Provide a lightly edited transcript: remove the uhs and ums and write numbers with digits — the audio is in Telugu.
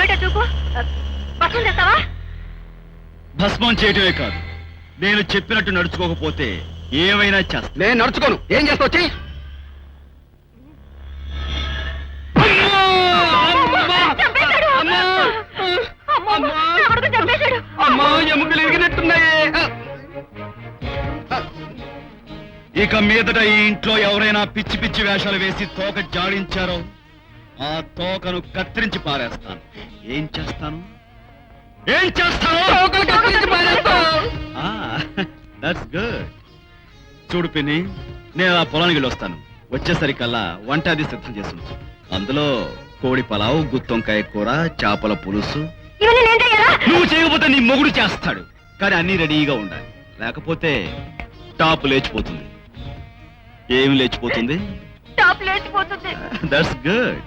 ఏమిటో చూపు. భస్మం చేస్తావా? భస్మం చేయటమే కాదు, నేను చెప్పినట్టు నడుచుకోకపోతే ఏమైనా చేస్తా. నేను నడుచుకోను. ఏం చేస్తావు? చెయ్యి. చంపేశాడు. అమ్మో, నా కొడుకు చంపేశాడు. అమ్మా, ఎముకలు ఎరిగినట్టున్నాయే. ఇక మీదట ఈ ఇంట్లో ఎవరైనా పిచ్చి పిచ్చి వేషాలు వేసి తోక జాడించారో ఆ తోకను కత్తిరించి పారేస్తాను. ఏం చేస్తాను? తోకలు కత్తిరించి పారేస్తావు. That's good. చూడు పిన్ని, నేను ఆ పొలానికి వెళ్ళొస్తాను. వచ్చేసరికల్లా వంట అది సిద్ధం చేస్తుంది. అందులో కోడి పలావు, గుత్తొంకాయ కూర, చేపల పులుసు. ఇవన్నీ నేను చెయ్యాలా? నువ్వు చేయకపోతే నీ మొగుడు చేస్తాడు. కానీ అన్ని రెడీగా ఉండాలి, లేకపోతే టాప్ లేచిపోతుంది. ఏమి లేచిపోతుంది? టాప్ లేచిపోతుంది. That's good.